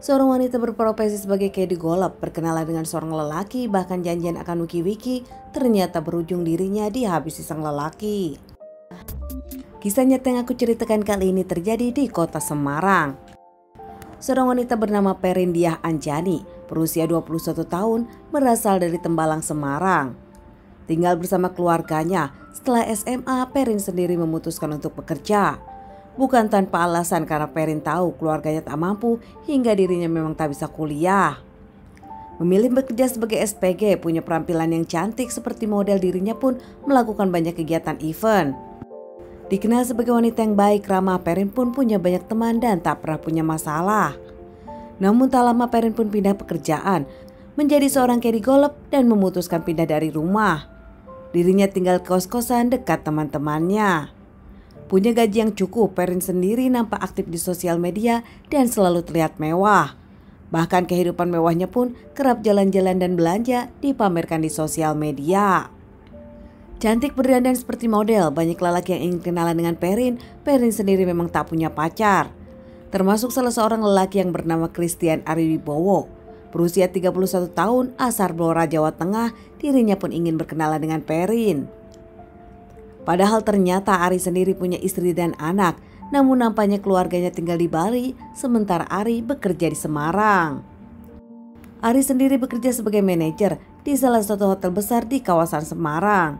Seorang wanita berprofesi sebagai Katie Golub berkenalan dengan seorang lelaki, bahkan janjian akan wiki-wiki, ternyata berujung dirinya dihabisi sang lelaki. Kisah nyata yang aku ceritakan kali ini terjadi di kota Semarang. Seorang wanita bernama Perindiah Anjani, berusia 21 tahun, berasal dari Tembalang, Semarang. Tinggal bersama keluarganya, setelah SMA, Perin sendiri memutuskan untuk bekerja. Bukan tanpa alasan, karena Perin tahu keluarganya tak mampu hingga dirinya memang tak bisa kuliah. Memilih bekerja sebagai SPG, punya penampilan yang cantik seperti model, dirinya pun melakukan banyak kegiatan event. Dikenal sebagai wanita yang baik, ramah, Perin pun punya banyak teman dan tak pernah punya masalah. Namun tak lama Perin pun pindah pekerjaan, menjadi seorang Katie Golub dan memutuskan pindah dari rumah. Dirinya tinggal kos-kosan dekat teman-temannya. Punya gaji yang cukup, Perin sendiri nampak aktif di sosial media dan selalu terlihat mewah. Bahkan kehidupan mewahnya pun kerap jalan-jalan dan belanja dipamerkan di sosial media. Cantik berdandan seperti model, banyak lelaki yang ingin kenalan dengan Perin. Perin sendiri memang tak punya pacar. Termasuk salah seorang lelaki yang bernama Christian Ariwibowo. Berusia 31 tahun, asal Blora, Jawa Tengah, dirinya pun ingin berkenalan dengan Perin. Padahal ternyata Ari sendiri punya istri dan anak, namun nampaknya keluarganya tinggal di Bali, sementara Ari bekerja di Semarang. Ari sendiri bekerja sebagai manajer di salah satu hotel besar di kawasan Semarang.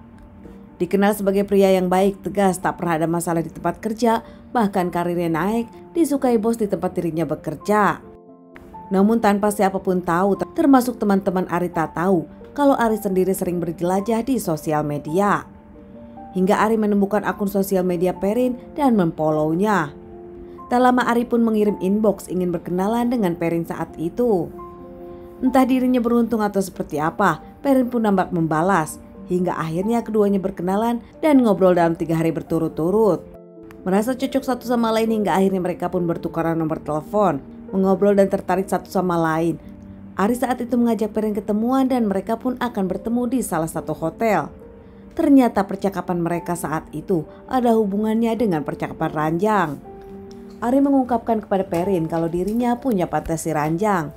Dikenal sebagai pria yang baik, tegas, tak pernah ada masalah di tempat kerja, bahkan karirnya naik, disukai bos di tempat dirinya bekerja. Namun tanpa siapapun tahu, termasuk teman-teman Ari tak tahu kalau Ari sendiri sering berjelajah di sosial media. Hingga Ari menemukan akun sosial media Perin dan memfollownya. Tak lama Ari pun mengirim inbox ingin berkenalan dengan Perin saat itu. Entah dirinya beruntung atau seperti apa, Perin pun nampak membalas. Hingga akhirnya keduanya berkenalan dan ngobrol dalam 3 hari berturut-turut. Merasa cocok satu sama lain hingga akhirnya mereka pun bertukaran nomor telepon, mengobrol dan tertarik satu sama lain. Ari saat itu mengajak Perin ketemuan dan mereka pun akan bertemu di salah satu hotel. Ternyata percakapan mereka saat itu ada hubungannya dengan percakapan ranjang. Ari mengungkapkan kepada Perin kalau dirinya punya fantasi ranjang.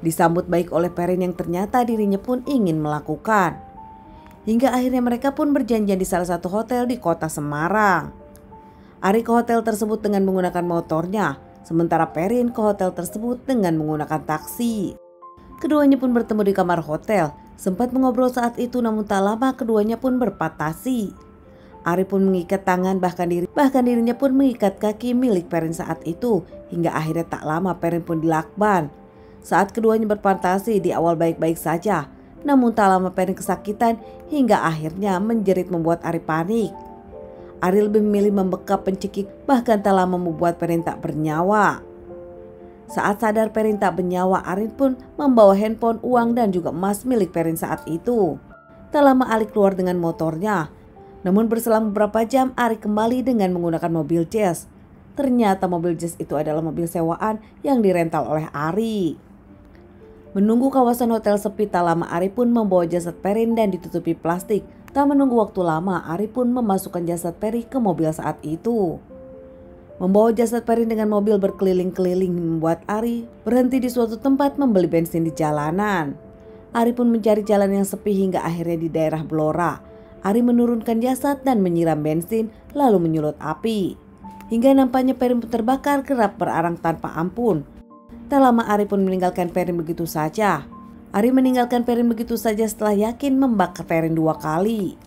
Disambut baik oleh Perin yang ternyata dirinya pun ingin melakukan. Hingga akhirnya mereka pun berjanjian di salah satu hotel di kota Semarang. Ari ke hotel tersebut dengan menggunakan motornya, sementara Perin ke hotel tersebut dengan menggunakan taksi. Keduanya pun bertemu di kamar hotel. Sempat mengobrol saat itu, namun tak lama keduanya pun berpatasi. Ari pun mengikat tangan, bahkan dirinya pun mengikat kaki milik Perin saat itu. Hingga akhirnya tak lama Perin pun dilakban. Saat keduanya berfantasi, di awal baik-baik saja. Namun tak lama Perin kesakitan hingga akhirnya menjerit membuat Ari panik. Ari lebih memilih membekap pencekik, bahkan tak lama membuat Perin tak bernyawa. Saat sadar Perin tak bernyawa, Ari pun membawa handphone, uang dan juga emas milik Perin saat itu. Tak lama Ari keluar dengan motornya. Namun berselang beberapa jam Ari kembali dengan menggunakan mobil jazz. Ternyata mobil jazz itu adalah mobil sewaan yang dirental oleh Ari. Menunggu kawasan hotel sepi, tak lama Ari pun membawa jasad Perin dan ditutupi plastik. Tak menunggu waktu lama, Ari pun memasukkan jasad Perin ke mobil saat itu. Membawa jasad Perin dengan mobil berkeliling-keliling membuat Ari berhenti di suatu tempat membeli bensin di jalanan. Ari pun mencari jalan yang sepi hingga akhirnya di daerah Blora. Ari menurunkan jasad dan menyiram bensin lalu menyulut api. Hingga nampaknya Perin pun terbakar kerap berarang tanpa ampun. Tak lama Ari pun meninggalkan Perin begitu saja. Ari meninggalkan Perin begitu saja setelah yakin membakar Perin 2 kali.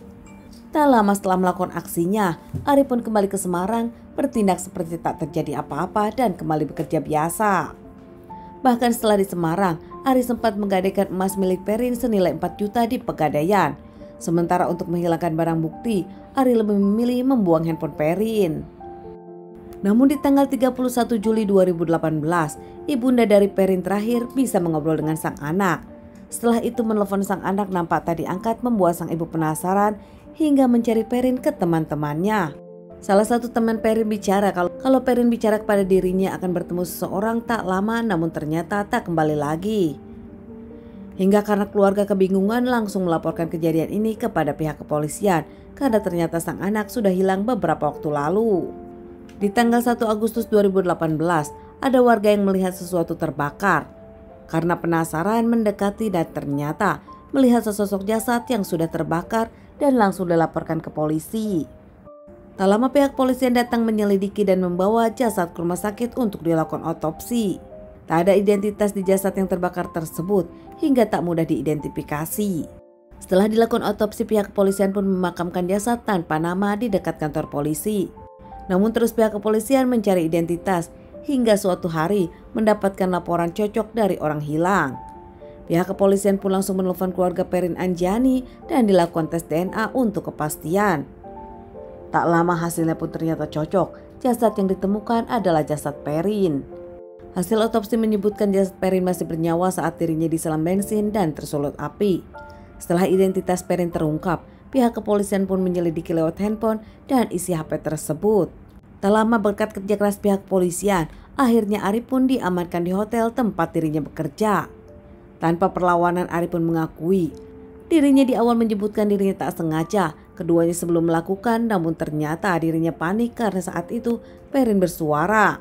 Tak lama setelah melakukan aksinya, Ari pun kembali ke Semarang, bertindak seperti tak terjadi apa-apa dan kembali bekerja biasa. Bahkan setelah di Semarang, Ari sempat menggadaikan emas milik Perin senilai 4 juta di Pegadaian. Sementara untuk menghilangkan barang bukti, Ari lebih memilih membuang handphone Perin. Namun di tanggal 31 Juli 2018, ibunda dari Perin terakhir bisa mengobrol dengan sang anak. Setelah itu menelpon sang anak, nampak tak diangkat, membuat sang ibu penasaran hingga mencari Perin ke teman-temannya. Salah satu teman Perin bicara kalau Perin bicara kepada dirinya akan bertemu seseorang tak lama, namun ternyata tak kembali lagi. Hingga karena keluarga kebingungan langsung melaporkan kejadian ini kepada pihak kepolisian karena ternyata sang anak sudah hilang beberapa waktu lalu. Di tanggal 1 Agustus 2018, ada warga yang melihat sesuatu terbakar. Karena penasaran mendekati dan ternyata melihat sesosok jasad yang sudah terbakar dan langsung dilaporkan ke polisi. Tak lama pihak polisian datang menyelidiki dan membawa jasad ke rumah sakit untuk dilakukan otopsi. Tak ada identitas di jasad yang terbakar tersebut hingga tak mudah diidentifikasi. Setelah dilakukan otopsi, pihak kepolisian pun memakamkan jasad tanpa nama di dekat kantor polisi. Namun terus pihak kepolisian mencari identitas hingga suatu hari mendapatkan laporan cocok dari orang hilang. Pihak kepolisian pun langsung menelpon keluarga Perin Anjani dan dilakukan tes DNA untuk kepastian. Tak lama hasilnya pun ternyata cocok. Jasad yang ditemukan adalah jasad Perin. Hasil otopsi menyebutkan jasad Perin masih bernyawa saat dirinya diselam bensin dan tersulut api. Setelah identitas Perin terungkap, pihak kepolisian pun menyelidiki lewat handphone dan isi HP tersebut. Tak lama berkat kerja keras pihak kepolisian, akhirnya Ari pun diamankan di hotel tempat dirinya bekerja. Tanpa perlawanan, Ari pun mengakui dirinya di awal menyebutkan dirinya tak sengaja keduanya sebelum melakukan, namun ternyata dirinya panik karena saat itu Perin bersuara.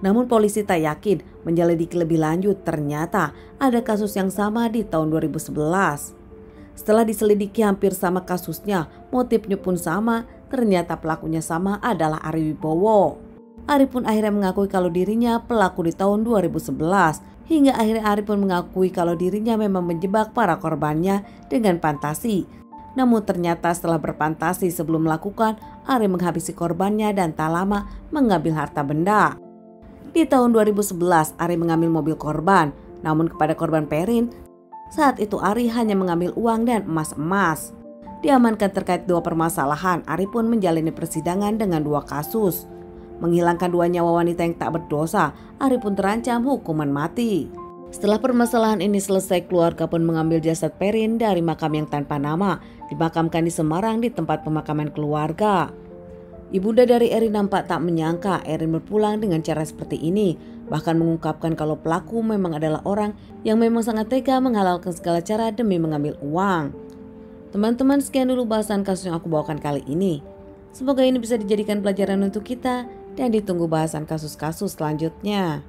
Namun polisi tak yakin menyelidiki lebih lanjut, ternyata ada kasus yang sama di tahun 2011. Setelah diselidiki hampir sama kasusnya, motifnya pun sama, ternyata pelakunya sama adalah Ari Wibowo. Ari pun akhirnya mengakui kalau dirinya pelaku di tahun 2011. Hingga akhirnya Ari pun mengakui kalau dirinya memang menjebak para korbannya dengan fantasi. Namun ternyata setelah berfantasi sebelum melakukan, Ari menghabisi korbannya dan tak lama mengambil harta benda. Di tahun 2011, Ari mengambil mobil korban. Namun kepada korban Perin, saat itu Ari hanya mengambil uang dan emas-emas. Diamankan terkait dua permasalahan, Ari pun menjalani persidangan dengan dua kasus. Menghilangkan dua nyawa wanita yang tak berdosa, Ari pun terancam hukuman mati. Setelah permasalahan ini selesai, keluarga pun mengambil jasad Perin dari makam yang tanpa nama, dimakamkan di Semarang di tempat pemakaman keluarga. Ibunda dari Erin nampak tak menyangka Erin berpulang dengan cara seperti ini, bahkan mengungkapkan kalau pelaku memang adalah orang yang memang sangat tega menghalalkan segala cara demi mengambil uang. Teman-teman, sekian dulu bahasan kasus yang aku bawakan kali ini. Semoga ini bisa dijadikan pelajaran untuk kita dan ditunggu bahasan kasus-kasus selanjutnya.